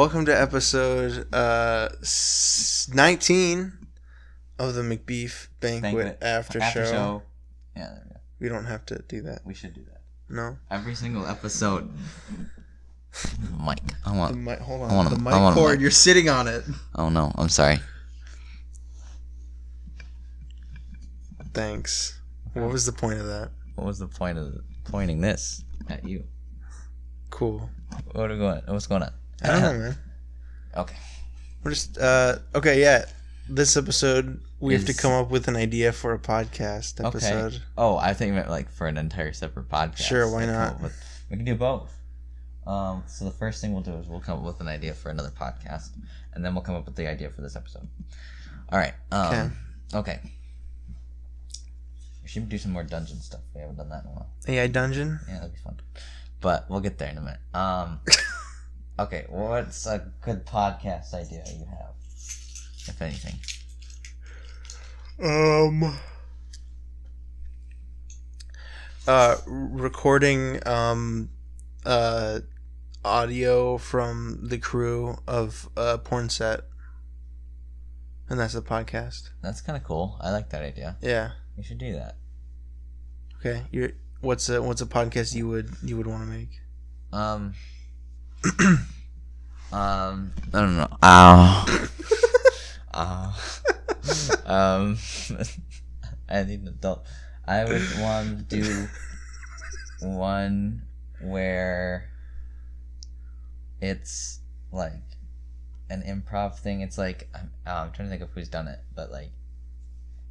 welcome to episode 19 of the Macbeef-Banquet AfterShow. Yeah, there we go. We don't have to do that. We should do that. No? Every single episode. Mike, I want... The mic, hold on. I want the a- mic I want a cord, mic. you're sitting on it. Oh no, I'm sorry. Thanks. What was the point of that? What was the point of pointing this at you? Cool. What's going on? I don't know, man. Okay. We're just, okay, yeah. This episode, we have to come up with an idea for a podcast episode. Okay. Oh, I think you meant like for an entire separate podcast. Sure, why not? We can do both. So the first thing we'll do is we'll come up with an idea for another podcast, and then we'll come up with the idea for this episode. All right. Okay. We should do some more dungeon stuff. We haven't done that in a while. AI Dungeon? Yeah, that'd be fun. But we'll get there in a minute. Okay, what's a good podcast idea you have, if anything? Recording audio from the crew of a porn set, and that's the podcast. That's kind of cool. I like that idea. Yeah. We should do that. Okay. What's a podcast you would want to make? I don't know. I need an adult. I would want to do one where it's like an improv thing. It's like I'm trying to think of who's done it, but like,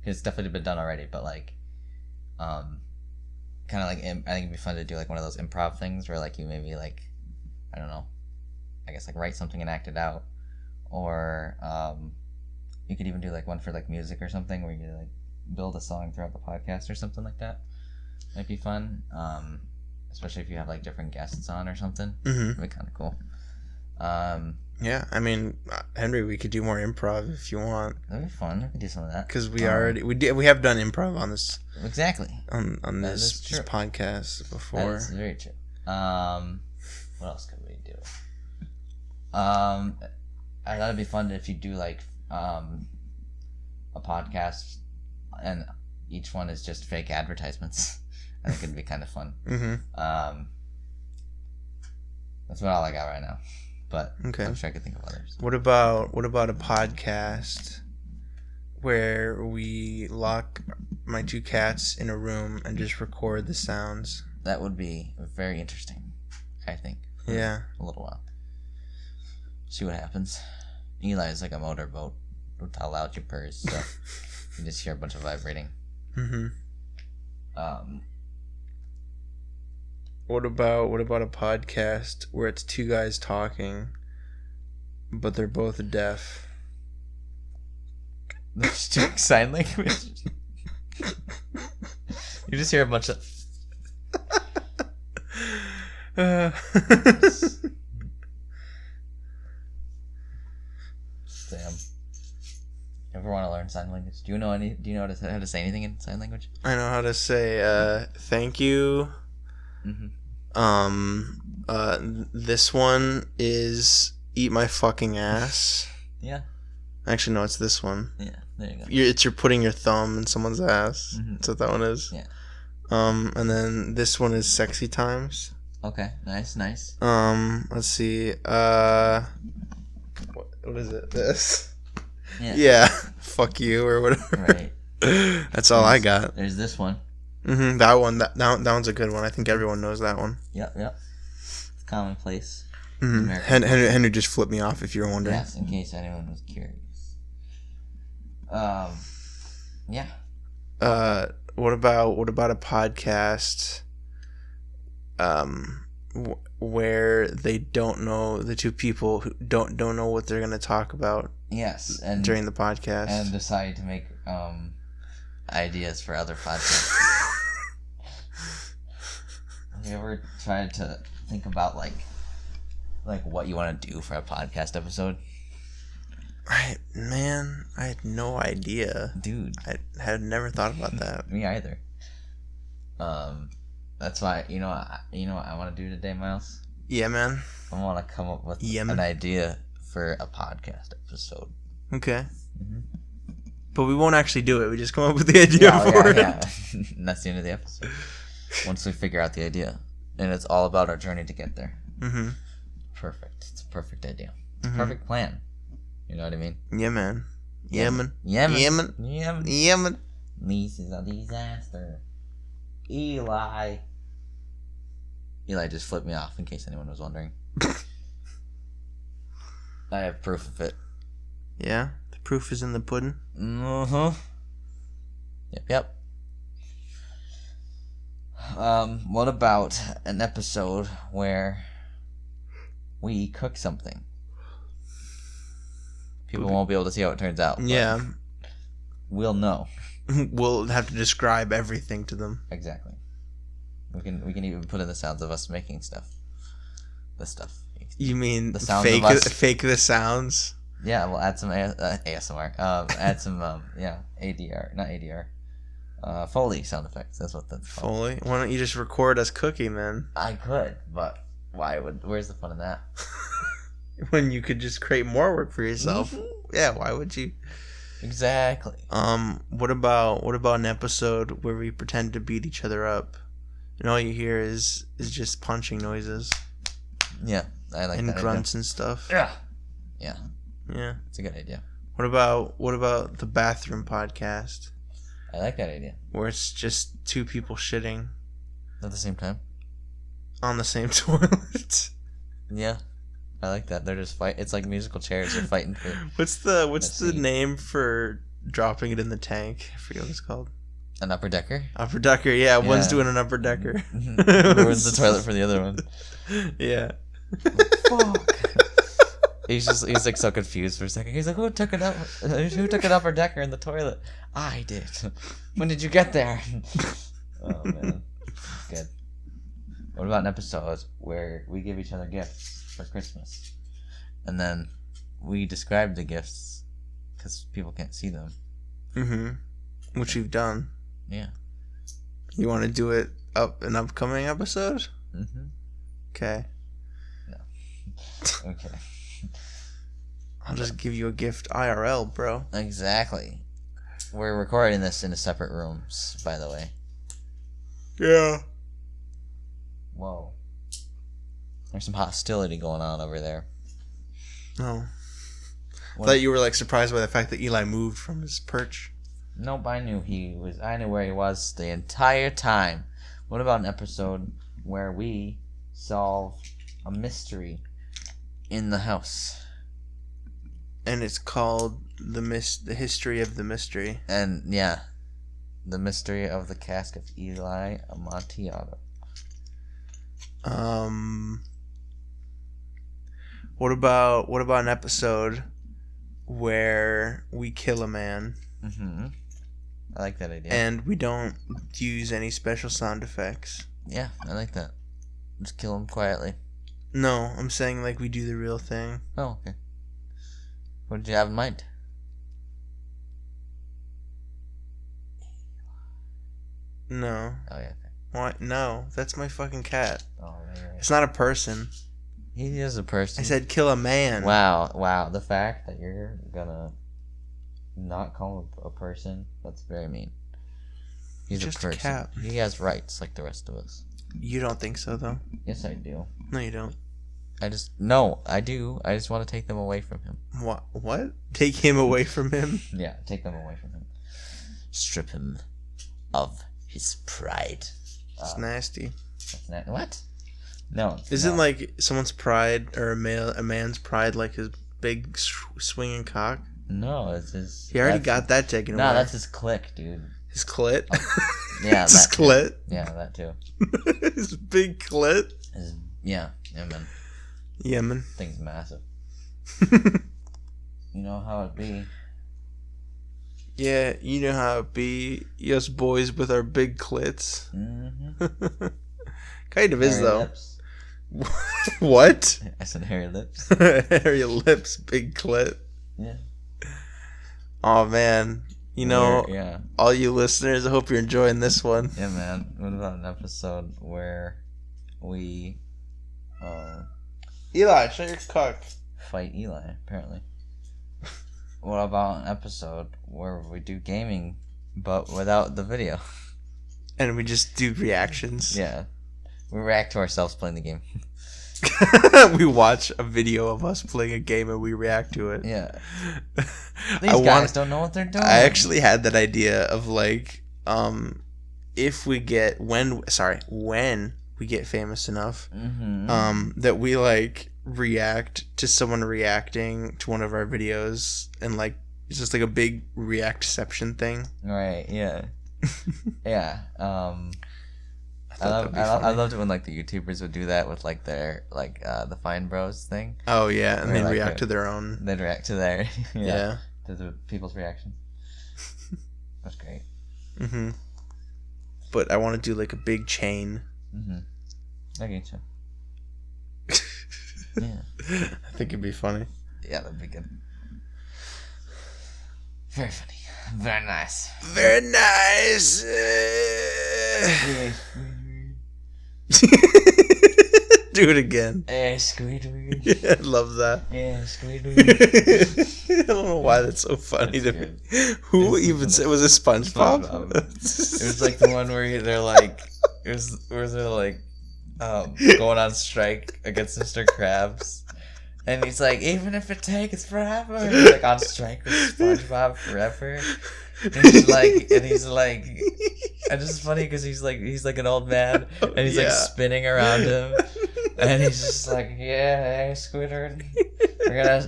cause it's definitely been done already. But like, kind of like I think it'd be fun to do like one of those improv things where like you maybe like, I don't know, I guess like write something and act it out, or you could even do like one for like music or something where you like build a song throughout the podcast or something like that. Might be fun, especially if you have like different guests on or something. Mm-hmm. It'd be kind of cool. Yeah, I mean, Henry, we could do more improv if you want. That'd be fun. We could do some of that Because we have done improv on this exactly on this podcast before. That's very true. What else could we do? I thought it'd be fun if you do like a podcast and each one is just fake advertisements. I think it'd be kind of fun. Mm-hmm. That's about all I got right now. But okay. I'm sure I could think of others. What about a podcast where we lock my two cats in a room and just record the sounds? That would be very interesting, I think. Yeah. A little while. See what happens. Eli's like a motorboat with how loud your purrs, so you just hear a bunch of vibrating. Mm-hmm. What about a podcast where it's two guys talking, but they're both deaf? They're just doing sign language. You just hear a bunch of. Damn. Ever want to learn sign language? Do you know how to say anything in sign language? I know how to say thank you. Mm-hmm. This one is eat my fucking ass. Yeah. Actually, no, it's this one. Yeah, there you go. You're putting your thumb in someone's ass. Mm-hmm. That's what that one is. Yeah. And then this one is sexy times. Okay, nice. Let's see. What is it? This. Yeah. Fuck you or whatever. Right. That's all I got. There's this one. Mm-hmm. That one. That one's a good one. I think everyone knows that one. Yep. It's commonplace. Mm-hmm. Henry just flipped me off if you were wondering. Yes, in case anyone was curious. Yeah. What about a podcast where they don't know, the two people who don't know what they're going to talk about? Yes, and during the podcast, and decide to make ideas for other podcasts. Have you ever tried to think about like what you want to do for a podcast episode? I had no idea, dude. I had never thought about that. Me either. That's why you know what I want to do today, Miles. Yeah, man. I want to come up with an idea for a podcast episode. Okay. Mm-hmm. But we won't actually do it. We just come up with the idea for it. Yeah. And that's the end of the episode. Once we figure out the idea. And it's all about our journey to get there. Mm-hmm. Perfect. It's a perfect idea. It's a perfect plan. You know what I mean? Yeah, man. Yemen. This is a disaster. Eli just flipped me off, in case anyone was wondering. I have proof of it. Yeah? The proof is in the pudding? Uh-huh. Yep. What about an episode where we cook something? People won't be able to see how it turns out. Yeah. We'll know. We'll have to describe everything to them. Exactly. We can even put in the sounds of us making stuff. The stuff. You mean the sounds fake the sounds? Yeah, we'll add some ASMR. Add some ADR, not ADR. Foley sound effects. That's what that's called. Foley? Why don't you just record us cooking, man? I could, but where's the fun in that? When you could just create more work for yourself. Mm-hmm. Yeah, why would you? Exactly. What about an episode where we pretend to beat each other up, and all you hear is just punching noises? Yeah, I like that. And grunts and stuff. Yeah. It's a good idea. What about the bathroom podcast? I like that idea. Where it's just two people shitting at the same time on the same toilet. Yeah. I like that. They're just fight. It's like musical chairs. They're fighting for. What's the name for dropping it in the tank? I forget what it's called. An upper decker. Upper decker. Yeah, one's doing an upper decker. Ruins the toilet for the other one. Yeah. Fuck. He's like so confused for a second. He's like, who took an upper decker in the toilet? I did. When did you get there? Oh man, good. What about an episode where we give each other gifts for Christmas, and then we describe the gifts because people can't see them? Mm-hmm. Which we've done. Yeah. You want to do it an upcoming episode? Mm-hmm. Okay. No. Okay. I'll just give you a gift IRL, bro. Exactly. We're recording this in separate rooms, by the way. Yeah. Whoa. There's some hostility going on over there. No. I thought you were like surprised by the fact that Eli moved from his perch. Nope, I knew where he was the entire time. What about an episode where we solve a mystery in the house? And it's called the history of the mystery. And yeah, the mystery of the cask of Eli Amontillado. What about an episode where we kill a man? Mm-hmm. I like that idea. And we don't use any special sound effects. Yeah, I like that. Just kill him quietly. No, I'm saying like we do the real thing. Oh, okay. What did you have in mind? No. Oh, yeah. Okay. What? No, that's my fucking cat. Oh, right. It's not a person. He is a person. I said kill a man. Wow. The fact that you're gonna not call him a person, that's very mean. He's just a person. A cat. He has rights like the rest of us. You don't think so, though? Yes, I do. No, you don't. No, I do. I just want to take them away from him. What? Take him away from him? Yeah, take them away from him. Strip him of his pride. It's nasty. What? No. Isn't like someone's pride or a man's pride like his big swinging cock? No, it's his. He already got that taken away. No, that's his click, dude. His clit? Yeah, his clit? Yeah, that too. His big clit? Yeah, man. Yeah, man. Thing's massive. You know how it be. Yeah, you know how it be. Us boys with our big clits. Mm-hmm. Kind of is, hairy though. Lips. What? I said hairy lips. Hairy lips, big clit. Yeah. Oh, man. You know, yeah. All you listeners, I hope you're enjoying this one. Yeah, man. What about an episode where we Eli, shut your cock. Fight Eli, apparently. What about an episode where we do gaming, but without the video? And we just do reactions. Yeah. We react to ourselves playing the game. We watch a video of us playing a game and we react to it. Yeah. These guys don't know what they're doing. I actually had that idea of like, if we get when we get famous enough, that we like react to someone reacting to one of our videos, and like it's just like a big reactception thing. Right. Yeah. Yeah. I loved it when like the YouTubers would do that with like their like the Fine Bros thing. Oh yeah, and they like, react to their own. They'd react to their yeah to the people's reactions. That's great. But I want to do like a big chain. I get you. Yeah. I think it'd be funny. Yeah, that'd be good. Very funny. Very nice. Very nice. Do it again. Squidward. Yeah, I love that. Yeah, Squidward. I don't know why that's so funny to me. Who even said, was it SpongeBob? It was like the one where they're like, going on strike against Mr. Krabs. And he's like, even if it takes forever. He's like on strike with SpongeBob forever. And he's like, and this is funny because he's like an old man, and he's like spinning around him, and he's just like, yeah, hey, Squidward,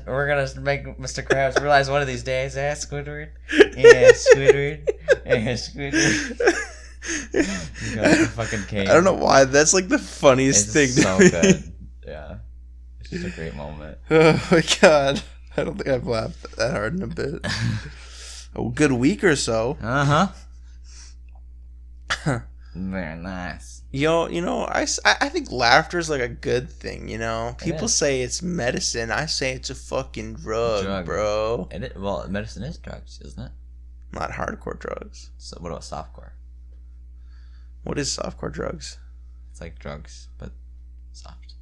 we're gonna make Mr. Krabs realize one of these days, Squidward, yeah, Squidward, yeah, Squidward. You got the fucking cane. I don't know why that's like the funniest thing. So to me. good, yeah, it's just a great moment. Oh my god, I don't think I've laughed that hard in a bit. A good week or so. Very nice. I think laughter is like a good thing. You know, people say it's medicine. I say it's a fucking drug. Bro. Well, medicine is drugs, isn't it? Not hardcore drugs. So what about softcore? What is softcore drugs? It's like drugs, but soft.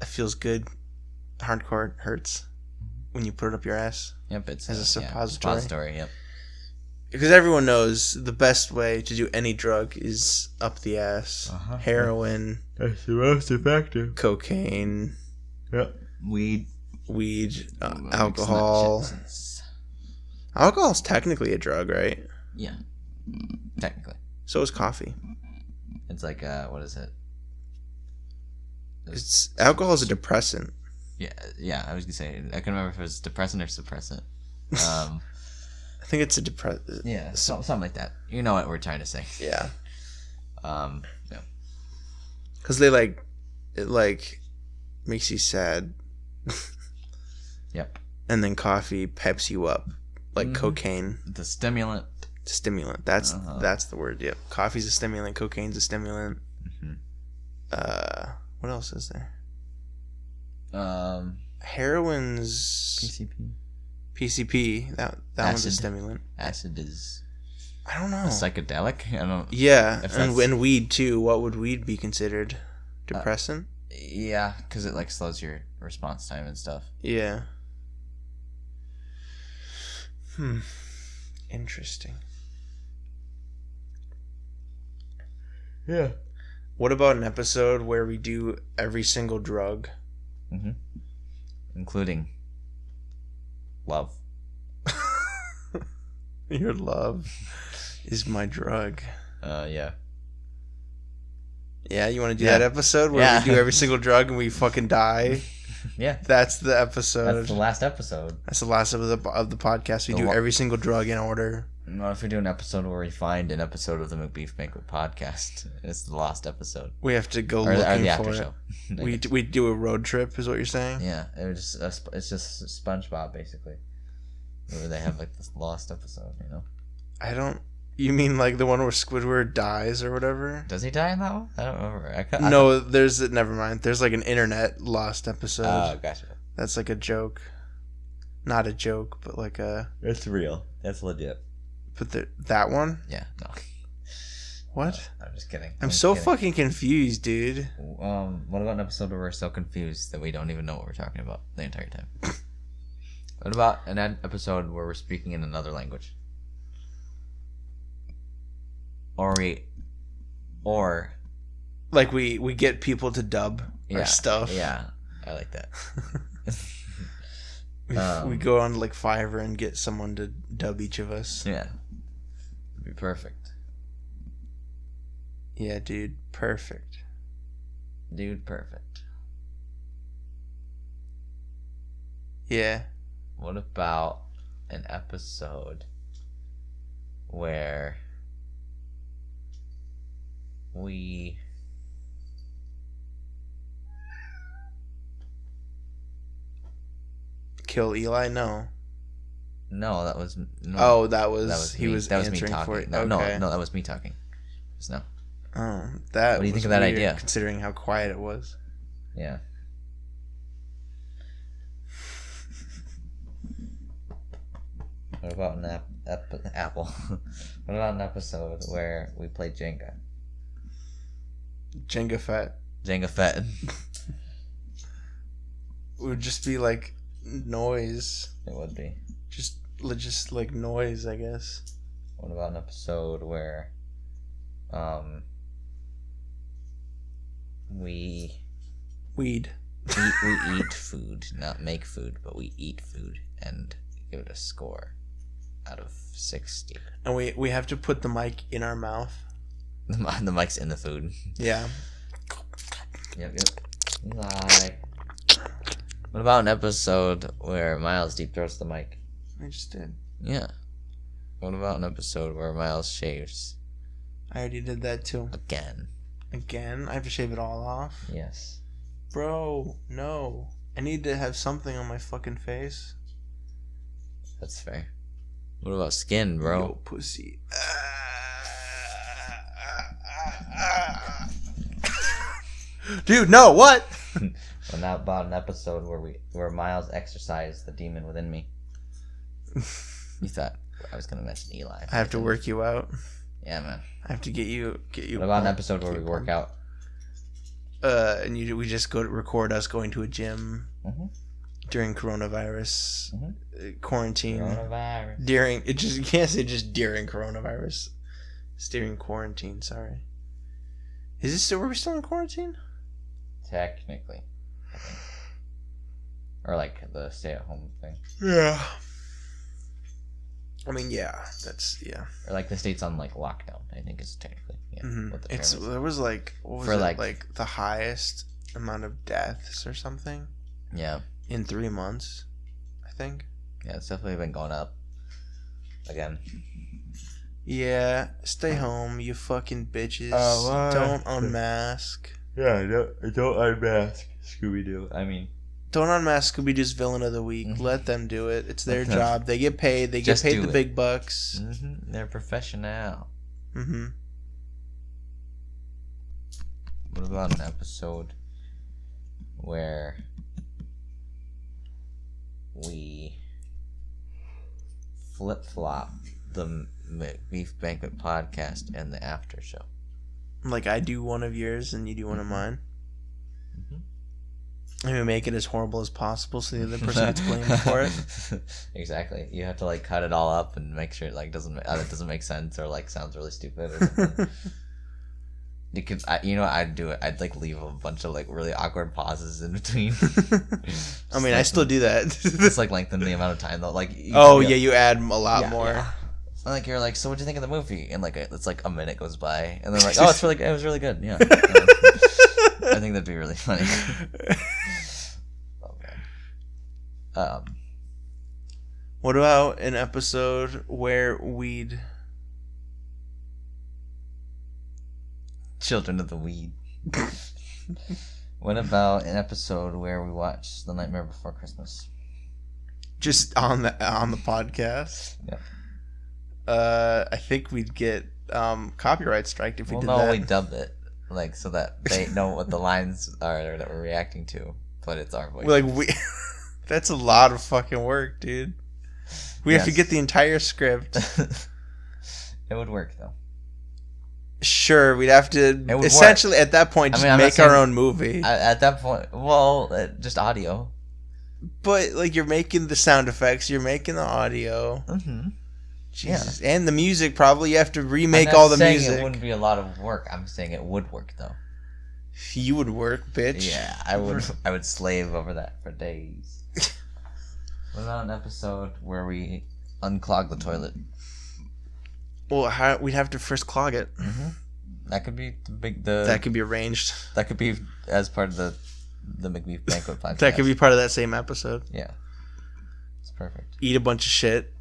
It feels good. Hardcore hurts when you put it up your ass. Yep, it's as a suppository. Suppository, yep. Because everyone knows the best way to do any drug is up the ass. Heroin. That's the most effective. Cocaine. Yep. Weed. Alcohol. Alcohol's technically a drug, right? Yeah. Technically. So is coffee. It's like, what is it? Alcohol is a depressant. Yeah, I was gonna say, I couldn't remember if it was depressant or suppressant. I think it's a depressant. Yeah, something like that. You know what we're trying to say. Yeah. Yeah. Because it makes you sad. Yep. And then coffee peps you up, like cocaine. The stimulant. Stimulant. That's the word. Yep. Coffee's a stimulant. Cocaine's a stimulant. What else is there? Heroin's PCP. That one's a stimulant. Acid is. I don't know. A psychedelic. I don't. Yeah, and weed too. What would weed be considered? Depressant. Yeah, because it like slows your response time and stuff. Yeah. Interesting. Yeah. What about an episode where we do every single drug? Including love. Your love is my drug. Yeah. Yeah, you want to do that episode where we do every single drug and we fucking die? Yeah. That's the episode. That's the last episode. That's the last of the podcast. We do every single drug in order. What if we do an episode where we find an episode of the Macbeef-Banquet podcast? It's the last episode. We have to go looking for AfterShow. We do a road trip, is what you're saying? Yeah, it's just SpongeBob basically. Where they have like this lost episode, you know? You mean like the one where Squidward dies or whatever? Does he die in that one? I don't remember. No, never mind. There's like an internet lost episode. Oh, gotcha. That's like a joke. Not a joke, but like a... It's real. That's legit. But that one? Yeah, no. What? I'm just kidding. I'm so fucking confused, dude. What about an episode where we're so confused that we don't even know what we're talking about the entire time? What about an episode where we're speaking in another language? Or like we get people to dub our stuff. Yeah, I like that. We go on like Fiverr and get someone to dub each of us. Yeah, it'd be perfect. Yeah, dude, perfect. Dude, perfect. Yeah. What about an episode where we kill Eli? No, that was no. Oh, that was he was answering me talking. for it. No, okay. no, that was me talking. Just no. Oh, that. What do you think of was that weird, idea? Considering how quiet it was. Yeah. What about an apple? What about an episode where we play Jenga? Jenga Fett. Jenga Fett. It would just be like noise. It would be. Just like noise, I guess. What about an episode where we weed. We eat food, not make food, but we eat food and give it a score out of 60. And we have to put the mic in our mouth. The mic's in the food. Yeah. Yep. Eli. What about an episode where Miles deep throats the mic? I just did. Yeah. What about an episode where Miles shaves? I already did that too. Again? I have to shave it all off? Yes. Bro, no. I need to have something on my fucking face. That's fair. What about skin, bro? Yo, pussy. Dude, no, what? Well, now about an episode where Miles exorcised the demon within me. You thought I was gonna mention Eli. I have to work you out. Yeah, man. I have to get you. What about an episode where we work out? And we just go to record us going to a gym during coronavirus quarantine. You can't say just during coronavirus. It's during quarantine. Sorry. Were we still in quarantine? Technically, I think. Or like the stay-at-home thing. Yeah. I mean, yeah, Or like the state's on like lockdown. I think it's technically. Yeah. What the term is. There was like what was it like the highest amount of deaths or something? Yeah. In 3 months, I think. Yeah, it's definitely been going up. Again. Yeah, stay home, you fucking bitches. Don't unmask. Yeah, don't unmask Scooby-Doo. I mean, don't unmask Scooby-Doo's villain of the week. Let them do it. It's their job. They get paid. They get paid the big bucks. They're professional. What about an episode where we flip-flop the Macbeef-Banquet podcast and the AfterShow? Like I do one of yours and you do one of mine. And we make it as horrible as possible so the other person gets blamed for it. Exactly. You have to like cut it all up and make sure it like doesn't make sense or like sounds really stupid or something. You could, I'd do it. I'd like leave a bunch of like really awkward pauses in between. I mean, I still do that. It's like lengthen the amount of time though. Like you add a lot more. Yeah. Like you're like, so what'd you think of the movie? And like it's like a minute goes by, and then like, oh, it was really good. Yeah. I think that'd be really funny. Okay. What about an episode where we'd Children of the Weed? What about an episode where we watch The Nightmare Before Christmas? Just on the podcast? Yeah. I think we'd get copyright striked if we did that. No, we dub it like so that they know what the lines are that we're reacting to, but it's our voice. That's a lot of fucking work, dude. We have to get the entire script. It would work though. Sure, we'd have to essentially work. at that point just make our own movie. At that point, well, just audio. But like you're making the sound effects, you're making the audio. Mm-hmm. Jesus, yeah. And the music probably you have to remake all the music. It wouldn't be a lot of work. I'm saying it would work though. You would work, bitch. Yeah, I would. I would slave over that for days. What about an episode where we unclog the toilet? Well, we'd have to first clog it. Mm-hmm. That could be That could be arranged. That could be as part of the Macbeef-Banquet podcast. That could be part of that same episode. Yeah, it's perfect. Eat a bunch of shit.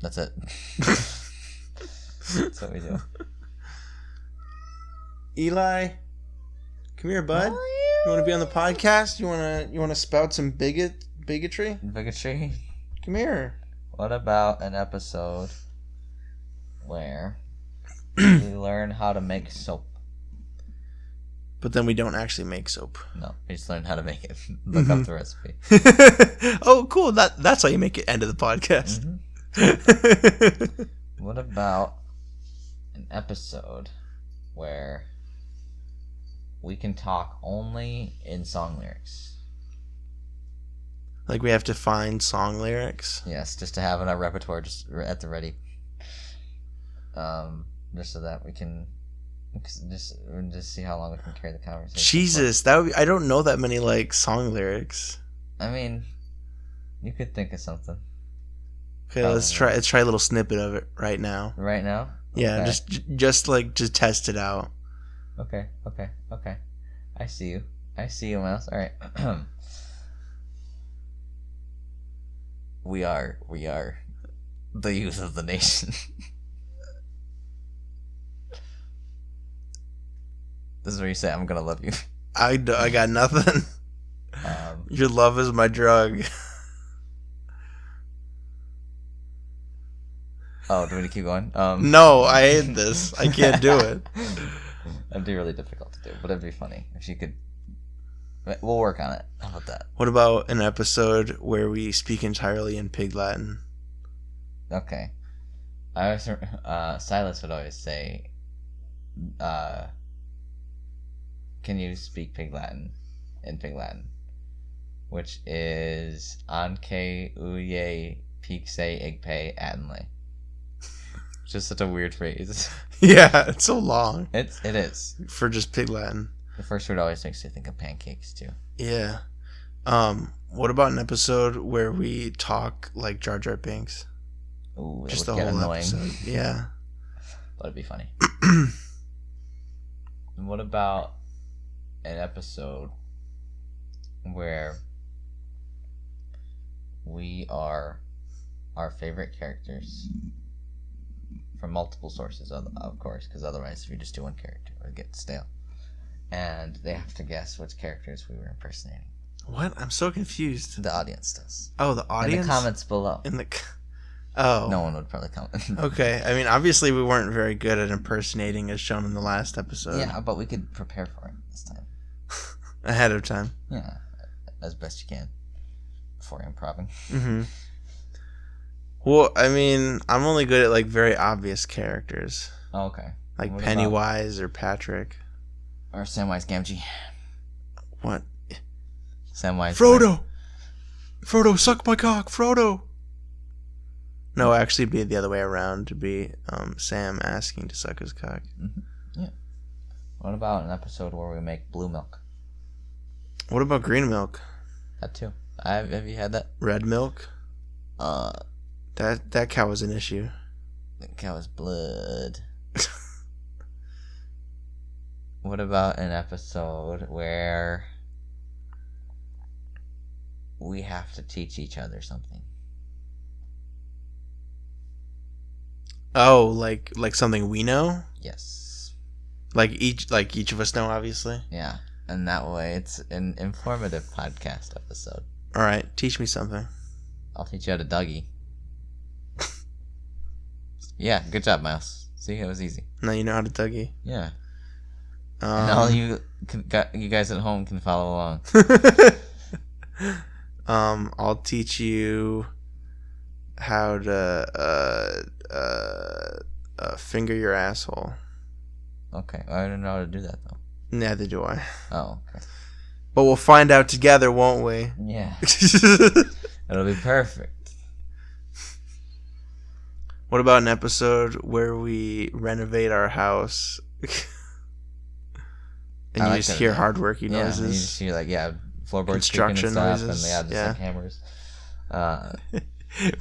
That's it. That's what we do. Eli, come here, bud. You want to be on the podcast? You want to spout some bigotry? Bigotry? Come here. What about an episode where we learn how to make soap? But then we don't actually make soap. No, we just learn how to make it. Look up the recipe. Oh, cool. That's how you make it end of the podcast. Mm-hmm. What about an episode where we can talk only in song lyrics? Like we have to find song lyrics? Yes, just to have in our repertoire just at the ready. Just so that we can just see how long we can carry the conversation. Jesus, that would be, I don't know that many like song lyrics. I mean, you could think of something. Okay, let's try a little snippet of it right now. Right now? Yeah, okay. just test it out. Okay. I see you, Mouse. All right. We are the youth of the nation. This is where you say, "I'm gonna love you." I got nothing. Your love is my drug. Oh, do we need to keep going? No, I hate this. I can't do it. That'd be really difficult to do, but it'd be funny if you could. We'll work on it. How about that? What about an episode where we speak entirely in Pig Latin? Okay. I always Silas would always say, "Can you speak Pig Latin in Pig Latin?" Which is Anke Uye Pixe Igpe Atenle. Just such a weird phrase. Yeah, it's so long. It is. For just Pig Latin. The first word always makes you think of pancakes too. Yeah. What about an episode where we talk like Jar Jar Binks? Ooh, just the whole annoying episode. Yeah. That'd be funny. And what about an episode where we are our favorite characters from multiple sources, of course, because otherwise if you just do one character, it would get stale. And they have to guess which characters we were impersonating. What? I'm so confused. The audience does. Oh, the audience? In the comments below. Oh. No one would probably comment. Okay. I mean, obviously we weren't very good at impersonating as shown in the last episode. Yeah, but we could prepare for it this time. Ahead of time. Yeah, as best you can before improving. Mm-hmm. Well, I mean, I'm only good at like very obvious characters. Oh, okay. Like what Pennywise or Patrick. Or Samwise Gamgee. What? Samwise. Frodo! Frodo, suck my cock, Frodo! No, actually it'd be the other way around. To be Sam asking to suck his cock. Mm-hmm. Yeah. What about an episode where we make blue milk? What about green milk? That too. Have you had that? Red milk? That cow was an issue. That cow was blood. What about an episode where we have to teach each other something? Oh, like something we know? Yes. Like each of us know, obviously? Yeah. And that way it's an informative podcast episode. Alright, teach me something. I'll teach you how to Dougie. Yeah, good job, Mouse. See, it was easy. Now you know how to Dougie? Yeah. And all you guys at home can follow along. I'll teach you how to finger your asshole. Okay, I don't know how to do that though. Neither do I. Oh, okay. But we'll find out together, won't we? Yeah. It'll be perfect. What about an episode where we renovate our house and you just hear hardworking noises? Yeah, you just hear floorboards construction creaking and stuff, noises. And just hammers.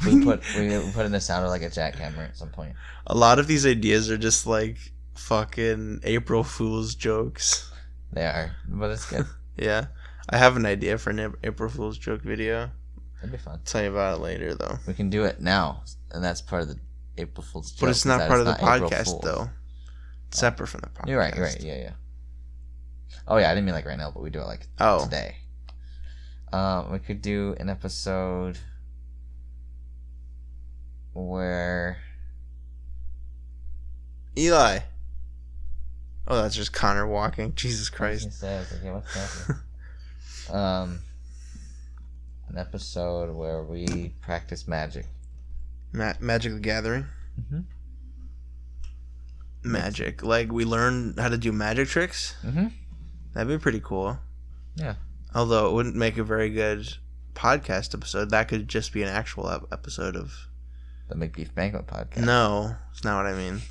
We put in the sound of like a jackhammer at some point. A lot of these ideas are just like fucking April Fool's jokes. They are, but it's good. Yeah, I have an idea for an April Fool's joke video. That'd be fun. I'll tell you about it later, though. We can do it now, and that's part of the April Fool's joke. But it's not part of the podcast, though. Separate from the podcast. You're right. Yeah. Oh yeah, I didn't mean like right now, but we do it like today. We could do an episode where Eli. Oh, that's just Connor walking. Jesus Christ. What's happening? An episode where we practice magic. Magic the Gathering. Mm-hmm. Magic, like we learn how to do magic tricks. Mm-hmm. That'd be pretty cool. Yeah. Although it wouldn't make a very good podcast episode. That could just be an actual episode of the Macbeef-Banquet podcast. No, it's not what I mean.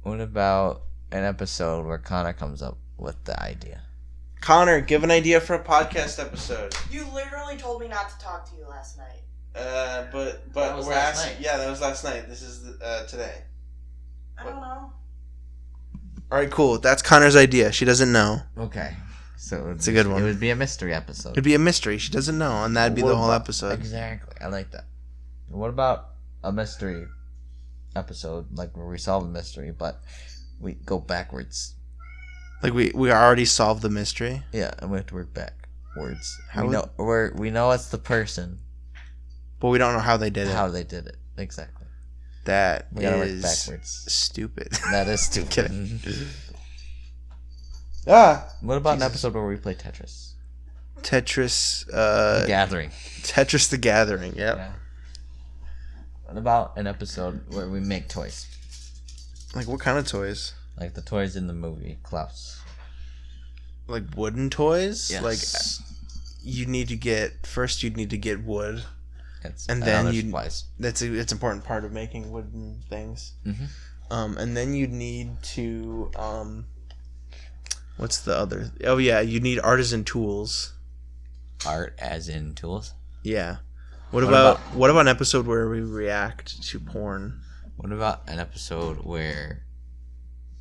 What about an episode where Connor comes up with the idea? Connor, give an idea for a podcast episode. You literally told me not to talk to you last night. But we're asking. Yeah, that was last night. This is today. I don't know. All right, cool. That's Connor's idea. She doesn't know. Okay, so it's a good one. It would be a mystery episode. It'd be a mystery. She doesn't know, and that'd be the whole episode. Exactly. I like that. What about a mystery episode, like where we solve a mystery, but we go backwards? Like we already solved the mystery. Yeah, and we have to work backwards. How we know it's the person, but we don't know how they did it. How they did it exactly. That we gotta work backwards. Stupid. That is stupid. What about an episode where we play Tetris? Tetris. The Gathering. Tetris the Gathering. Yep. Yeah. What about an episode where we make toys? Like what kind of toys? Like the toys in the movie Klaus. Like wooden toys? Yes. Like you'd need to get wood. And then it's an important part of making wooden things. Mm-hmm. And then you'd need to what's the other? Oh yeah, you need artisan tools. Art as in tools? Yeah. What about an episode where we react to porn? What about an episode where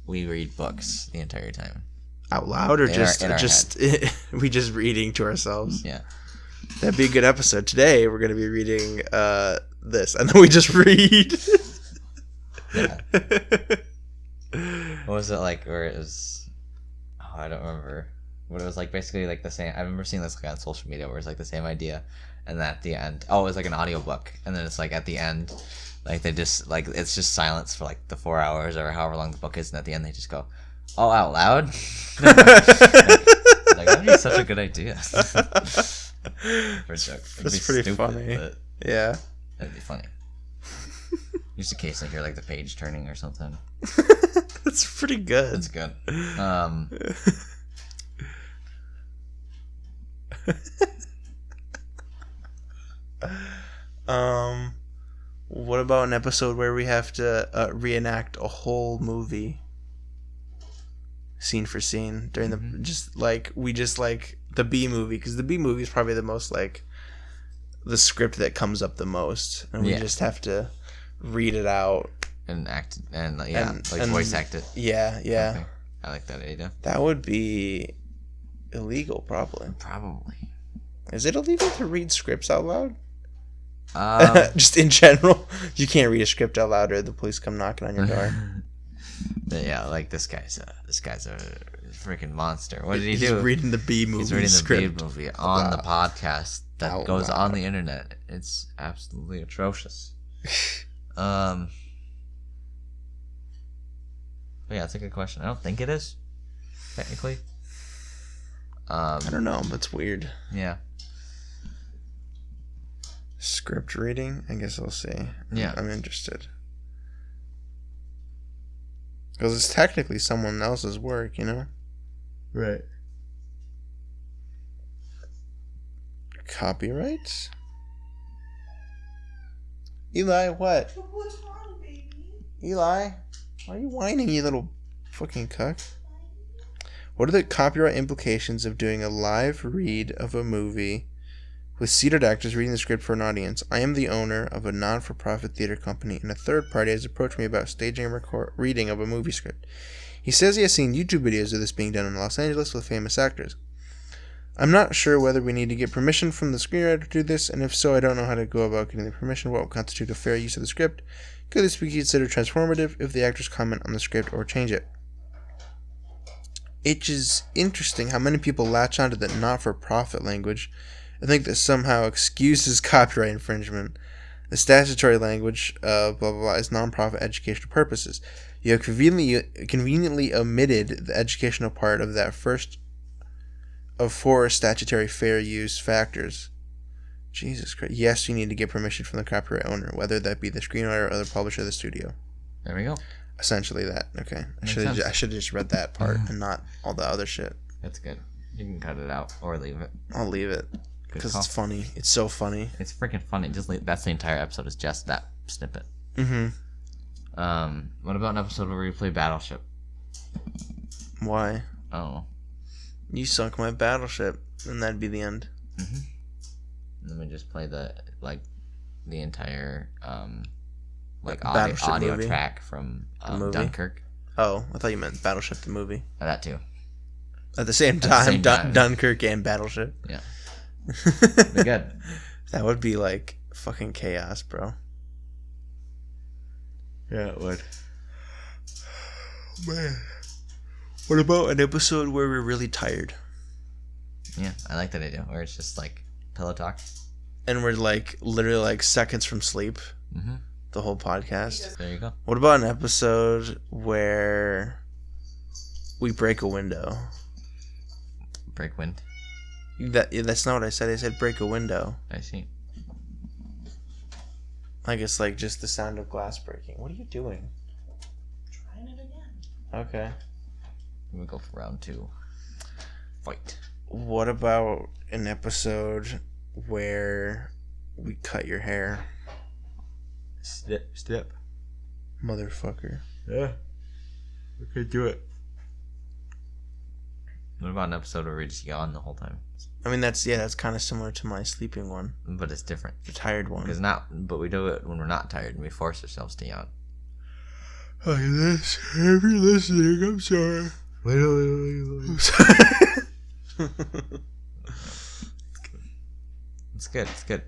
we read books the entire time? Out loud or we just reading to ourselves? Yeah. That'd be a good episode. Today we're gonna be reading this, and then we just read. Yeah. What was it like? Where it was? Oh, I don't remember. What it was like? Basically, like the same. I remember seeing this like on social media, where it's like the same idea, and then at the end, it was like an audiobook, and then it's like at the end, like they just like it's just silence for like the 4 hours or however long the book is, and at the end they just go, "Oh, out loud." Like that'd be such a good idea. For a joke. That's pretty stupid, funny. Yeah. That'd be funny. Just in case I hear like the page turning or something. That's pretty good. That's good. What about an episode where we have to reenact a whole movie, scene for scene, during the the B movie, because the B movie is probably the most like the script that comes up the most, and we just have to read it out and act and voice act it. Yeah. Okay. I like that idea. That would be illegal, probably. Is it illegal to read scripts out loud? Just in general, you can't read a script out loud, or the police come knocking on your door. Yeah, like this guy's a freaking monster. What did he do? He's reading the B movie. He's reading script. the B movie on the podcast that goes on the internet. It's absolutely atrocious. But yeah, that's a good question. I don't think it is, technically. I don't know, but it's weird. Yeah. Script reading? I guess I'll see. Yeah. I'm interested. Because it's technically someone else's work, you know? Right. Copyrights? Eli, what? What's wrong, baby? Eli? Why are you whining, you little fucking cuck? What are the copyright implications of doing a live read of a movie with seated actors reading the script for an audience? I am the owner of a non-for-profit theater company, and a third party has approached me about staging a reading of a movie script. He says he has seen YouTube videos of this being done in Los Angeles with famous actors. I'm not sure whether we need to get permission from the screenwriter to do this, and if so, I don't know how to go about getting the permission. What would constitute a fair use of the script? Could this be considered transformative if the actors comment on the script or change it? It is interesting how many people latch onto the not-for-profit language and think that somehow excuses copyright infringement. The statutory language, blah, blah, blah, is non-profit educational purposes. You have conveniently omitted the educational part of that first of 4 statutory fair use factors. Jesus Christ. Yes, you need to get permission from the copyright owner, whether that be the screenwriter or the publisher of the studio. There we go. Essentially that. Okay. I should have just read that part and not all the other shit. That's good. You can cut it out or leave it. I'll leave it. Because it's funny. It's so funny. It's freaking funny. That's the entire episode is just that snippet. Mm-hmm. What about an episode where we play Battleship? Why? I don't know. You sunk my battleship, and that'd be the end. Mm-hmm. And then we just play the entire audio movie? track from Dunkirk. Oh, I thought you meant Battleship the movie. That too. At the same time, Dunkirk and Battleship. Yeah. Be good. That would be like fucking chaos, bro. Yeah, it would. Man. What about an episode where we're really tired? Yeah, I like that idea. Where it's just like pillow talk. And we're like literally like seconds from sleep. Mm-hmm. The whole podcast. There you go. What about an episode where we break a window? Break wind. That's not what I said. I said break a window. I see. Like it's like just the sound of glass breaking. What are you doing? Trying it again. Okay. We go for round 2. Fight. What about an episode where we cut your hair? Step. Motherfucker. Yeah. We could do it. What about an episode where we just yawn the whole time? I mean, that's kind of similar to my sleeping one. But it's different. The tired one. But we do it when we're not tired and we force ourselves to yawn. Like this. If you're listening, I'm sorry. Wait. It's good. It's good.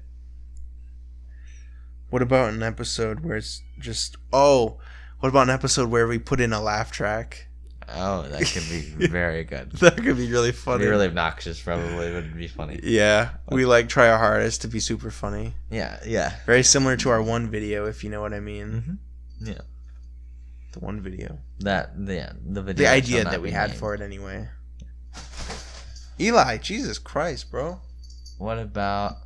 What about an episode where it's just... Oh, what about an episode where we put in a laugh track? Oh, that could be very good. That could be really funny. It'd be really obnoxious, probably, but it'd be funny. Yeah, we like try our hardest to be super funny. Yeah. Very similar to our one video, if you know what I mean. Mm-hmm. Yeah. The one video. The video. The idea that we had for it anyway. Eli, Jesus Christ, bro. What about...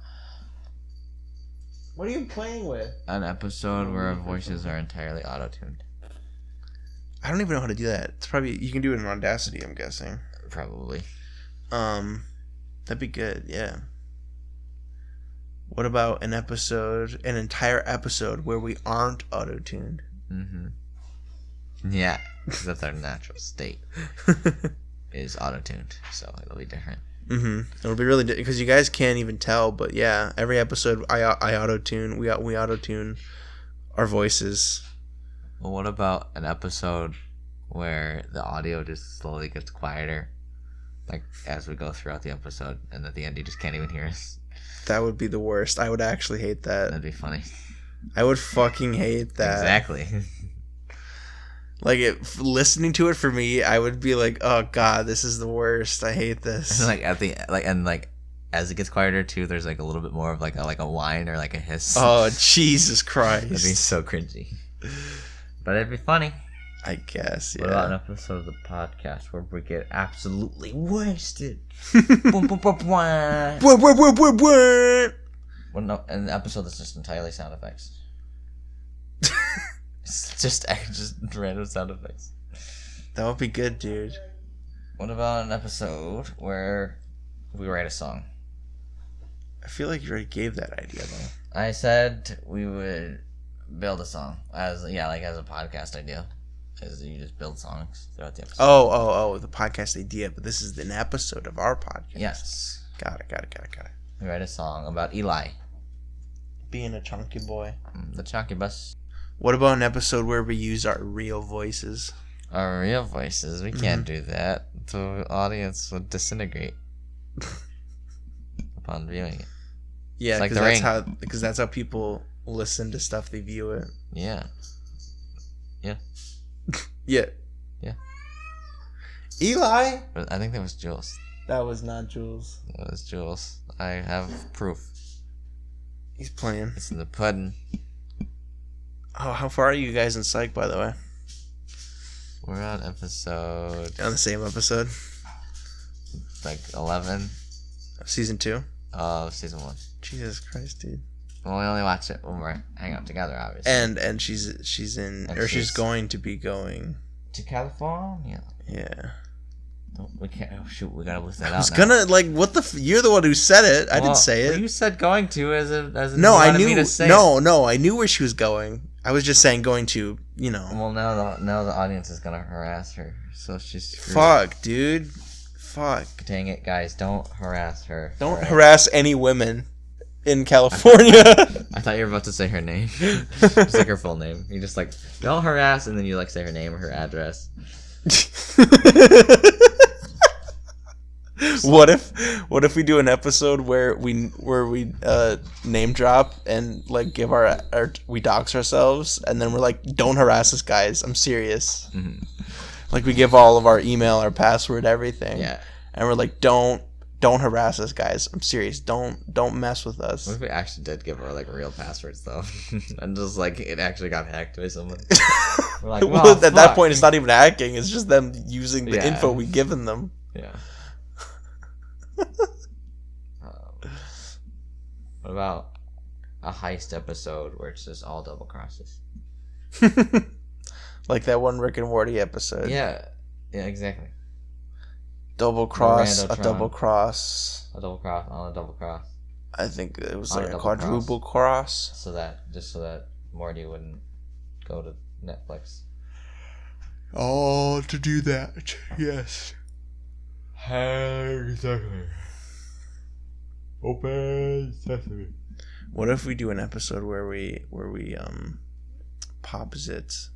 What are you playing with? An episode where our voices are entirely auto-tuned. I don't even know how to do that. It's probably... You can do it in Audacity, I'm guessing. Probably. That'd be good, yeah. What about an entire episode where we aren't auto-tuned? Mm-hmm. Yeah, because that's our natural state. Is auto-tuned, so it'll be different. Mm-hmm. It'll be really because you guys can't even tell, but yeah, every episode I auto-tune. We auto-tune our voices. Well, what about an episode where the audio just slowly gets quieter, like as we go throughout the episode, and at the end you just can't even hear us? That would be the worst. I would actually hate that. That'd be funny. I would fucking hate that. Exactly. Like listening to it for me, I would be like, "Oh God, this is the worst. I hate this." And as it gets quieter too, there's like a little bit more of like a whine or like a hiss. Oh Jesus Christ! That'd be so cringy. But it'd be funny. I guess. Yeah. What about an episode of the podcast where we get absolutely wasted? Boom, boom, boom, boom. Well, no, an episode that's just entirely sound effects. It's just random sound effects. That would be good, dude. What about an episode where we write a song? I feel like you already gave that idea, though. I said we would build a song as a podcast idea. As you just build songs throughout the episode. Oh, the podcast idea, but this is an episode of our podcast. Yes. Got it. We write a song about Eli. Being a chunky boy. The chunky bus. What about an episode where we use our real voices? Our real voices. We can't do that. The audience would disintegrate upon viewing it. Yeah, like because that's how people listen to stuff. They view it. Yeah. Yeah. Yeah. Eli. But I think that was Jules. That was not Jules. That was Jules. I have proof. He's playing. It's in the pudding. Oh, how far are you guys in Psych, by the way? We're on episode... On the same episode? Like 11. Season 2? Of season 1. Jesus Christ, dude. Well, we only watch it when we're hanging out together, obviously. And she's going to be going... To California? Yeah. We can't... Oh, shoot, we gotta list that out I was gonna, what the... You're the one who said it. I didn't say it. Well, you said going to as a no, I knew... Me to say no, I knew where she was going. I was just saying going to, Well, now the audience is gonna harass her, so she's screwed. Fuck, dude. Fuck. Dang it, guys! Don't harass her. Don't harass any women in California. I thought you were about to say her name. Just like her full name. You just don't harass, and then you say her name or her address. What if we do an episode where we name drop and give our we dox ourselves, and then we're like, don't harass us, guys, I'm serious. Mm-hmm. We give all of our email, our password, everything. Yeah. And we're like, don't harass us, guys, I'm serious, don't mess with us. What if we actually did give our real passwords though? And just it actually got hacked by someone? We're like, well, at that point it's not even hacking, it's just them using the info we've given them. Yeah. What about a heist episode where it's just all double crosses? Like that one Rick and Morty episode. Yeah, exactly. Double cross, a double cross. A double cross on a double cross. I think it was a quadruple cross. So that Morty wouldn't go to Netflix. Oh, to do that, yes. Exactly. Open sesame. What if we do an episode where we pop zits?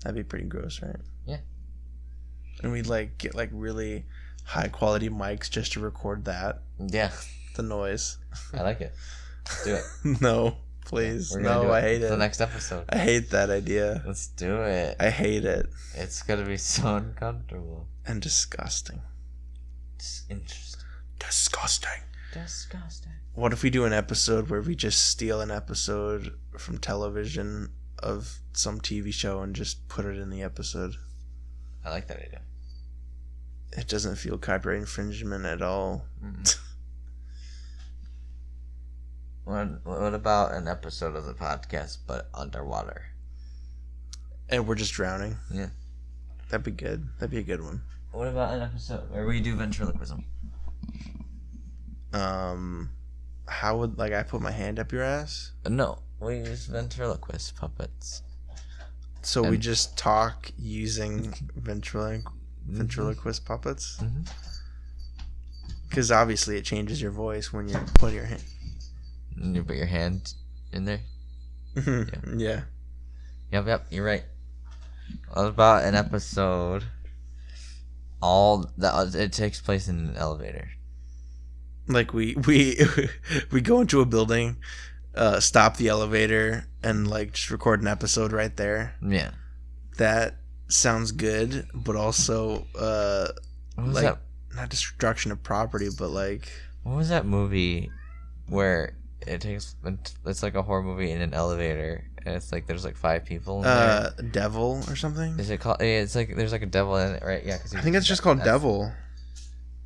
That'd be pretty gross, right? Yeah. And we'd get really high quality mics just to record that. Yeah. The noise. I like it. Let's do it. No, please. No, I hate it. The next episode. I hate that idea. Let's do it. I hate it. It's gonna be so uncomfortable. And disgusting. It's interesting. Disgusting. What if we do an episode where we just steal an episode from television of some TV show and just put it in the episode? I like that idea. It doesn't feel copyright infringement at all. What about an episode of the podcast but underwater? And we're just drowning? Yeah. That'd be good. That'd be a good one. What about an episode where we do ventriloquism? How would I put my hand up your ass? No, we use ventriloquist puppets. So we just talk using ventriloquist puppets? Because obviously it changes your voice when you put your hand. And you put your hand in there? Yeah. Yep, you're right. What about an episode it takes place in an elevator? We go into a building, stop the elevator, and just record an episode right there. Yeah. That sounds good, but also what was that? Not destruction of property, but what was that movie where it's like a horror movie in an elevator, and it's there's 5 people in there? Devil or something? Is it called? Yeah, it's there's a devil in it, right? Yeah, I think it's just called Devil.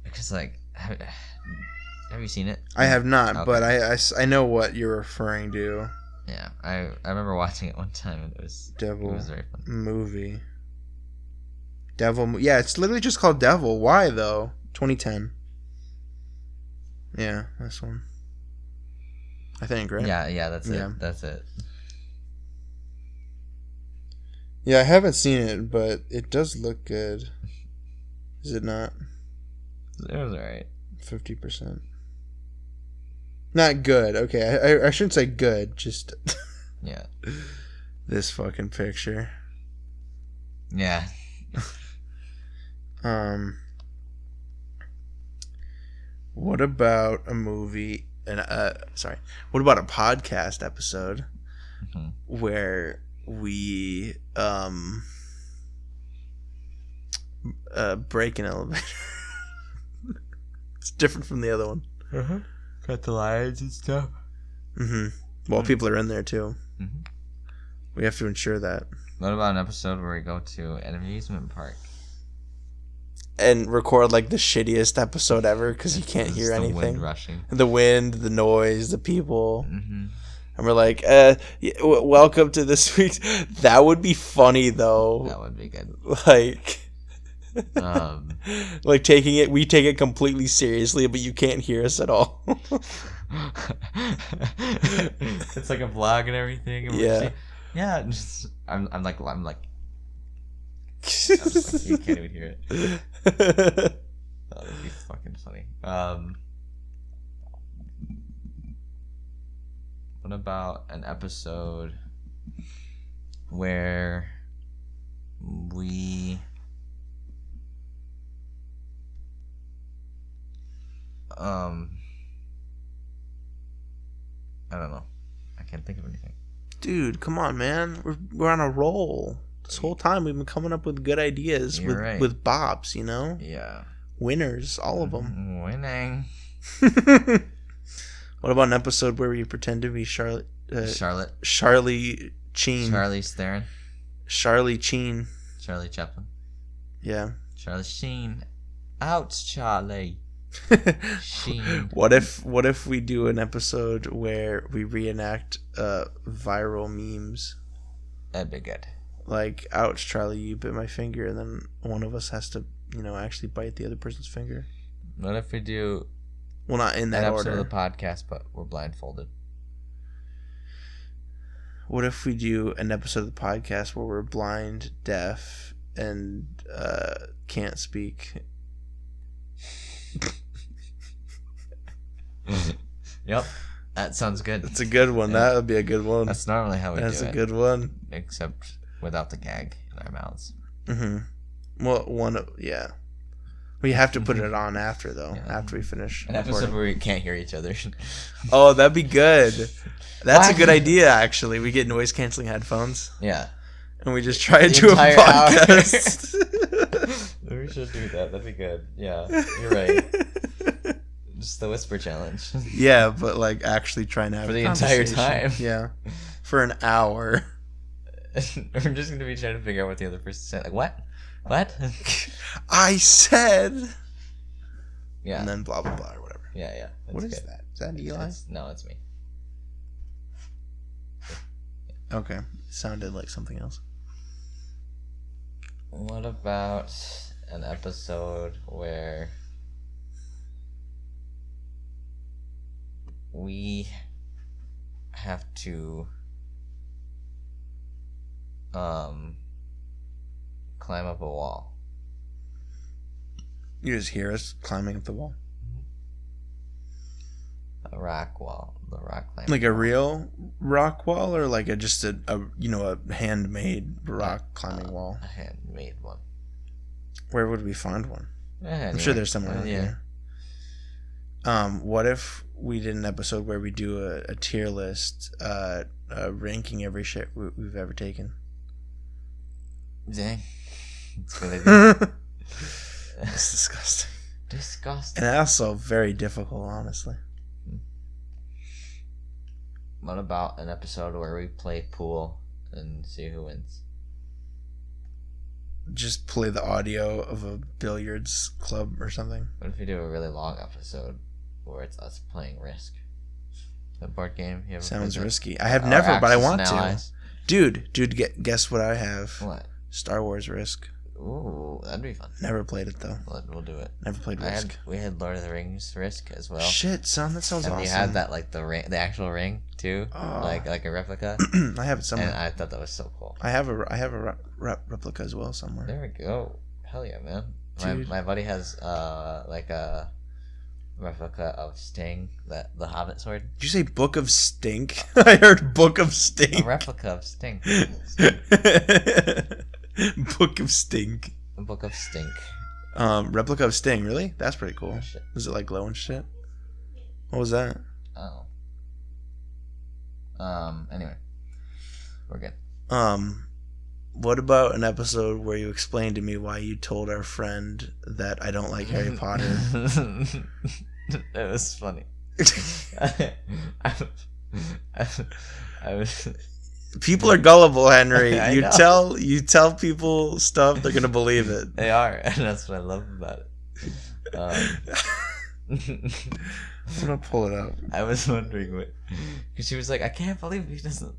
Because have you seen it? I have not, okay. But I know what you're referring to. Yeah, I remember watching it one time and it was very fun. Movie. Yeah, it's literally just called Devil. Why though? 2010. Yeah, this one. I think, right? Yeah, that's it. That's it. Yeah, I haven't seen it, but it does look good. Is it not? It was alright. 50%. Not good. Okay, I shouldn't say good. Just yeah. This fucking picture. Yeah. What about a movie? What about a podcast episode where we break an elevator? It's different from the other one. Cut the lines and stuff. Well, people are in there too. We have to ensure that. What about an episode where we go to an amusement park and record like the shittiest episode ever because you can't hear anything? The wind rushing. The wind, the noise, the people. And we're like, welcome to this week's. That would be funny though. That would be good. Like. Like we take it completely seriously, but you can't hear us at all. It's like a vlog and everything. And yeah. I'm like you can't even hear it. That would be fucking funny. What about an episode where we I don't know. I can't think of anything. Dude, come on, man. We're on a roll. This whole time we've been coming up with good ideas with bops, you know? Yeah. Winners, all of them. Winning. What about an episode where we pretend to be Charlie Sheen? Charlize Theron. Charlie Sheen. Charlie Chaplin. Yeah. Charlie Sheen. Ouch, Charlie. Sheen. What if we do an episode where we reenact viral memes? That'd be good. Like, ouch, Charlie, you bit my finger, and then one of us has to, actually bite the other person's finger. What if we do? Well, not in that order. An episode of the podcast, but we're blindfolded. What if we do an episode of the podcast where we're blind, deaf, and can't speak? Yep, that sounds good. That's a good one. Yeah. That would be a good one. That's normally how we do it. That's a good one. Except without the gag in our mouths. Well, yeah. We have to put it on after, though. Yeah. After we finish. An episode where we can't hear each other. Oh, that'd be good. That's a good idea, actually. We get noise-canceling headphones. Yeah. And we just try to do a podcast. We should do that. That'd be good. Yeah, you're right. Just the whisper challenge. Yeah, but like actually trying to have for the entire time. Yeah, for an hour. We're just gonna be trying to figure out what the other person said. Like what? I said. Yeah. And then blah blah blah or whatever. Yeah. What is that? Is that Eli? No, it's me. Okay, sounded like something else. What about an episode where we have to climb up a wall? You just hear us climbing up the wall? A rock wall. The rock climbing. Like a real rock wall, or like just a handmade rock climbing wall? A handmade one. Where would we find one? I'm sure there's somewhere around here. What if we did an episode where we do a tier list, ranking every shit we've ever taken? Dang. That's a good idea. It's disgusting. Disgusting. And also very difficult, honestly. What about an episode where we play pool and see who wins? Just play the audio of a billiards club or something. What if we do a really long episode where it's us playing Risk? The board game. You ever Sounds played that? risky. I have Or never, but I Axis want and to. Allies? Dude, guess what I have? What? Star Wars Risk. Ooh, that'd be fun. Never played it though. We'll do it. Never played Risk. We had Lord of the Rings Risk as well. Shit, son, that sounds and awesome. we had that like the ring, the actual ring too, Oh. like a replica. I have it somewhere. And I thought that was so cool. I have a replica as well somewhere. There we go. Hell yeah, man. Dude. My buddy has like a replica of Sting, the Hobbit sword. Did you say Book of Stink? I heard Book of A Stink. replica of Sting. Book of Stink. A book of Stink. Replica of Sting, really? That's pretty cool. Oh, shit. Was it like glow and shit? What was that? Oh. Anyway, we're good. What about an episode where you explained to me why you told our friend that I don't like Harry Potter? It was funny. I was. People are gullible, Henry. I You know. tell people stuff, they're gonna believe it. They are, and that's what I love about it. I'm gonna pull it up. I was wondering what, because she was like, "I can't believe he doesn't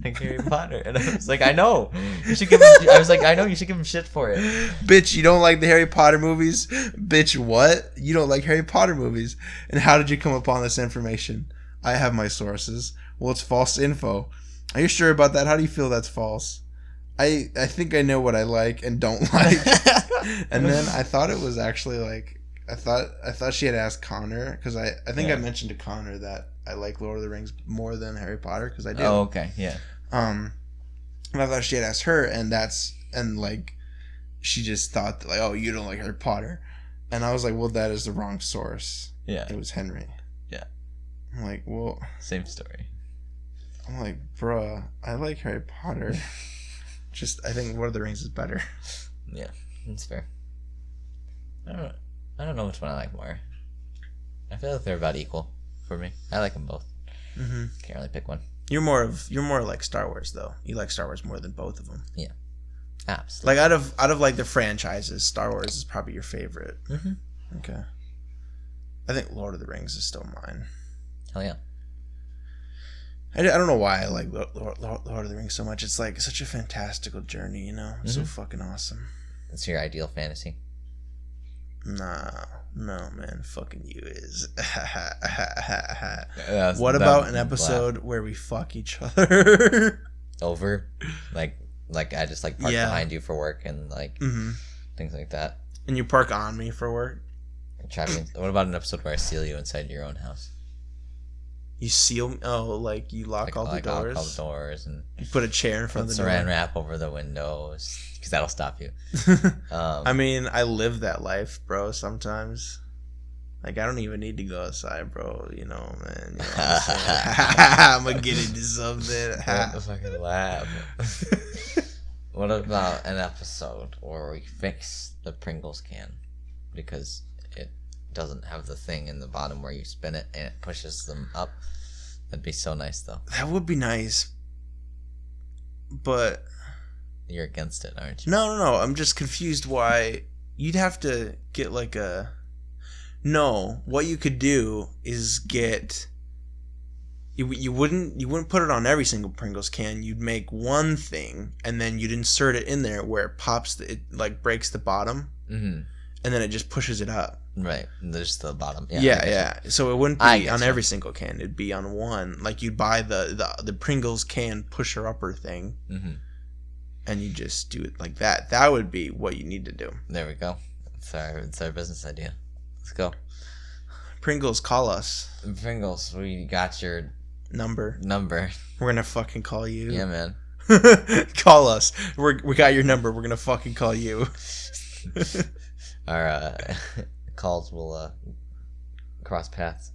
like Harry Potter," and I was like, "I know. You should give him." I was like, "I know you should give him shit for it." Bitch, you don't like the Harry Potter movies? Bitch, what? You don't like Harry Potter movies? And how did you come upon this information? I have my sources. Well, it's false info. Are you sure about that? How do you feel that's false? I think I know what I like and don't like. And then I thought it was actually like I thought she had asked Connor, because I think I mentioned to Connor that I like Lord of the Rings more than Harry Potter, because I do. Oh, okay, yeah. And I thought she had asked her, and like she just thought that, like, oh, you don't like Harry Potter, and I was like, well, that is the wrong source. Yeah. It was Henry. Yeah. I'm like, well, Same story. I'm like, bruh, I like Harry Potter. Just I think Lord of the Rings is better. Yeah, that's fair. I don't know which one I like more. I feel like they're about equal for me. I like them both. Mm-hmm. Can't really pick one. You're more like Star Wars though. You like Star Wars more than both of them. Yeah, absolutely. Like out of like the franchises, Star Wars is probably your favorite. Mm-hmm. Okay. I think Lord of the Rings is still mine. Hell yeah. I don't know why I like Lord of the Rings so much. It's like such a fantastical journey, you know? So fucking awesome. It's your ideal fantasy. Nah, no, man. Fucking you is. What What about an episode where we fuck each other? over? Like I just like park behind you for work and like things like that. And you park on me for work? What about an episode where I seal you inside your own house? You seal... Oh, like you lock all the doors? Lock all the doors and You put a chair in front of the saran door? wrap over the windows because that'll stop you. I mean, I live that life, bro, sometimes. Like, I don't even need to go outside, bro. You know, man. You know what I'm saying? I'm going to get into something. What the fucking laugh. What about an episode where we fix the Pringles can because it doesn't have the thing in the bottom where you spin it and it pushes them up? That'd be so nice, though. That would be nice. But... You're against it, aren't you? No. I'm just confused why you'd have to get like a... No, what you could do is get... You wouldn't put it on every single Pringles can. You'd make one thing and then you'd insert it in there where it pops, it like breaks the bottom, and then it just pushes it up. Right, there's the bottom. Yeah. So it wouldn't be on every single can. It'd be on one. Like you'd buy the Pringles can pusher upper thing, and you just do it like that. That would be what you need to do. There we go. It's our business idea. Let's go. Pringles, call us. Pringles, we got your Number. We're gonna fucking call you. Yeah, man. Call us. We got your number. We're gonna fucking call you. Our calls will cross paths.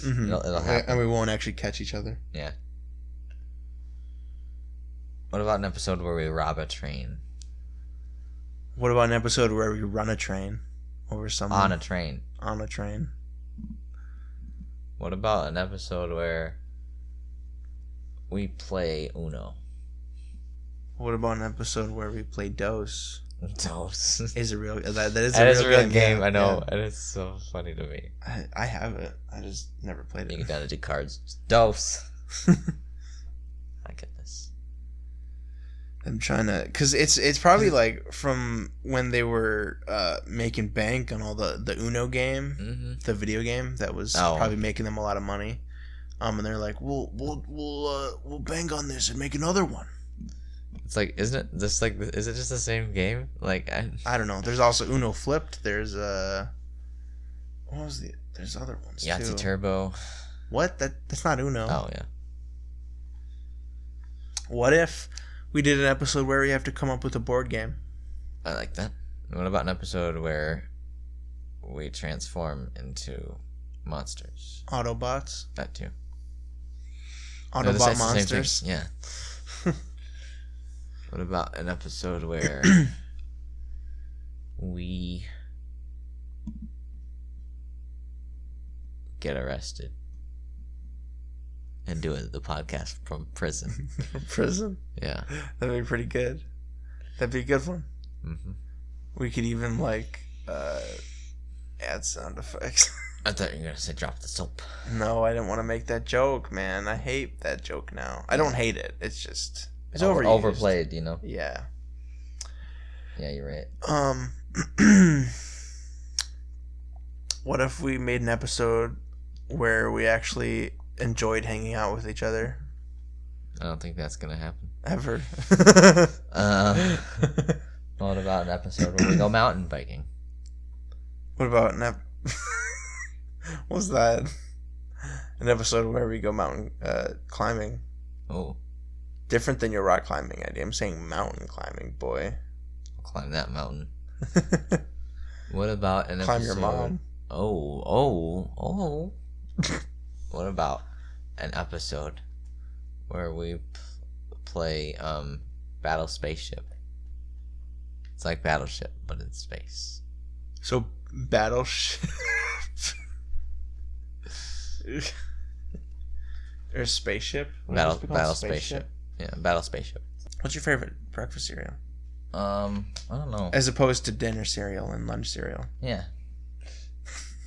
It'll happen. And we won't actually catch each other. Yeah. What about an episode where we rob a train? What about an episode where we run a train over someone? On a train. On a train. What about an episode where we play Uno? What about an episode where we play Dose? Dose. is a real that is That a is real a real game. yeah, I know. yeah. And it's so funny to me. I have it. I just never played You it. get down to do cards. Dose. I get this. I'm trying to, cause it's probably like from when they were making bank on all the Uno game, the video game that was probably making them a lot of money. And they're like, we'll bank on this and make another one. It's like, isn't it just like? Is it just the same game? Like I don't know. There's also Uno Flipped. There's what was the? There's other ones Yahtzee too. Turbo. What? That's not Uno. Oh yeah. What if we did an episode where we have to come up with a board game? I like that. What about an episode where we transform into monsters? Autobots. That too. Autobot monsters. Yeah. What about an episode where we get arrested and do the podcast from prison? From prison? Yeah. That'd be pretty good. That'd be a good one. Mm-hmm. We could even like add sound effects. I thought you were gonna say drop the soap. No, I didn't want to make that joke, man. I hate that joke now. I don't hate it. It's just it's overplayed, you know. Yeah. Yeah, you're right. What if we made an episode where we actually enjoyed hanging out with each other? I don't think that's gonna happen. Ever. What about an episode where we go mountain biking? What about what's that? An episode where we go mountain climbing. Oh. Different than your rock climbing idea. I'm saying mountain climbing, boy. I'll climb that mountain. What about an Climb episode? your mom. Oh. What about an episode where we play Battle Spaceship? It's like Battleship, but in space. So Battleship or spaceship? Battle Spaceship. Yeah, Battle Spaceship. What's your favorite breakfast cereal? I don't know. As opposed to dinner cereal and lunch cereal. Yeah.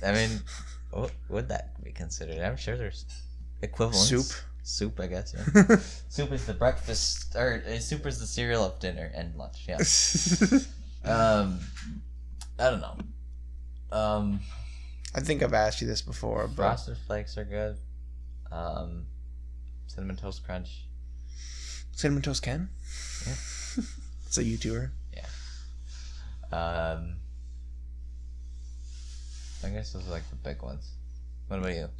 I mean, what would that be considered? I'm sure there's equivalents. Soup, I guess. Yeah. Soup is the breakfast, or soup is the cereal of dinner and lunch. Yeah. I don't know. I think I've asked you this before, but Frosted Flakes are good. Cinnamon Toast Crunch. Cinnamon Toast Ken? Yeah. It's a YouTuber. Yeah. I guess those are like the big ones. What about you?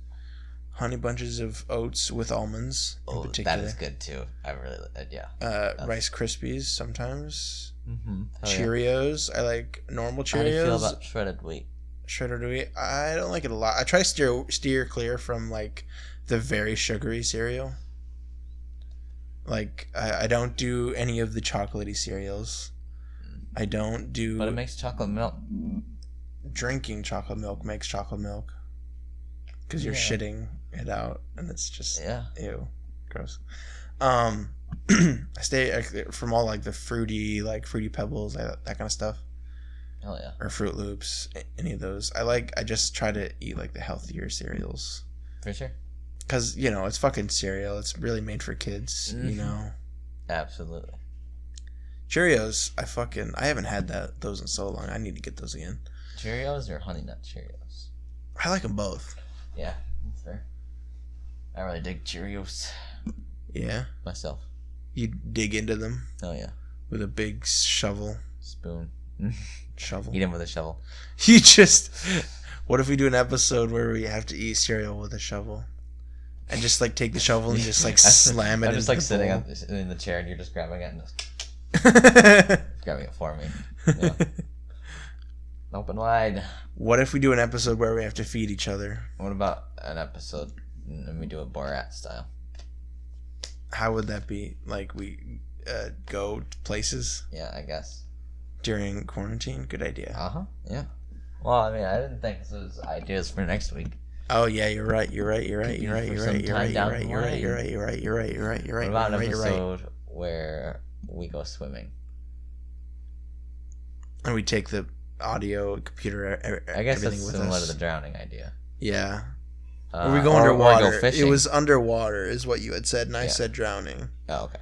Honey bunches of oats with almonds. In particular. That is good too. I really, yeah. Rice Krispies sometimes. Mm-hmm. Cheerios. Yeah. I like normal Cheerios. How do you feel about shredded wheat? Shredded wheat. I don't like it a lot. I try to steer clear from like the very sugary cereal. Like I don't do any of the chocolatey cereals. I don't do. But it makes chocolate milk. Drinking chocolate milk makes chocolate milk. Because you're shitting it out, and it's just ew, gross. I stay from all like the fruity Pebbles, that kind of stuff. Oh yeah. Or Fruit Loops, any of those. I just try to eat like the healthier cereals. For sure. Because it's fucking cereal. It's really made for kids. Mm-hmm. Absolutely. Cheerios, I haven't had those in so long. I need to get those again. Cheerios or Honey Nut Cheerios? I like them both. Yeah, that's fair. I really dig Cheerios. Yeah? Myself. You dig into them? Oh, yeah. With a big shovel. Spoon. Shovel. Eat them with a shovel. You just... What if we do an episode where we have to eat cereal with a shovel? And just like take the shovel and just like slam it. I'm just like sitting bowl. in the chair and you're just grabbing it and just grabbing it for me. Yeah. Open wide. What if we do an episode where we have to feed each other? What about an episode and we do a Borat style? How would that be? Like we go places? Yeah, I guess. During quarantine? Good idea. Uh-huh. Yeah. Well, I mean, I didn't think this was ideas for next week. Oh yeah, you're right. What about an episode where we go swimming? And we take the audio, computer, I guess that's everything with similar us. to the drowning idea. Yeah. Or we go or underwater. go fishing. It was underwater, is what you had said, and I Yeah. said drowning. Oh, okay.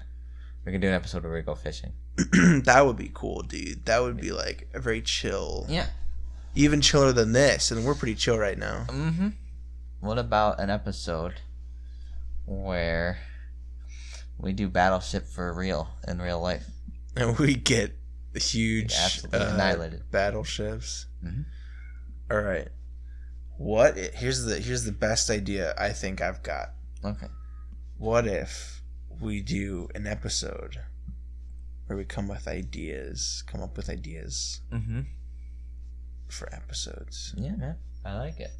We can do an episode where we go fishing. That would be cool, dude. That would be like a very chill. Yeah. Even chiller than this, and we're pretty chill right now. Mm-hmm. What about an episode where we do Battleship for real in real life? And we get huge Absolutely annihilated battleships. Mhm. All right. Here's the best idea I think I've got. Okay. What if we do an episode where we come up with ideas Mm-hmm. for episodes? Yeah, man. I like it.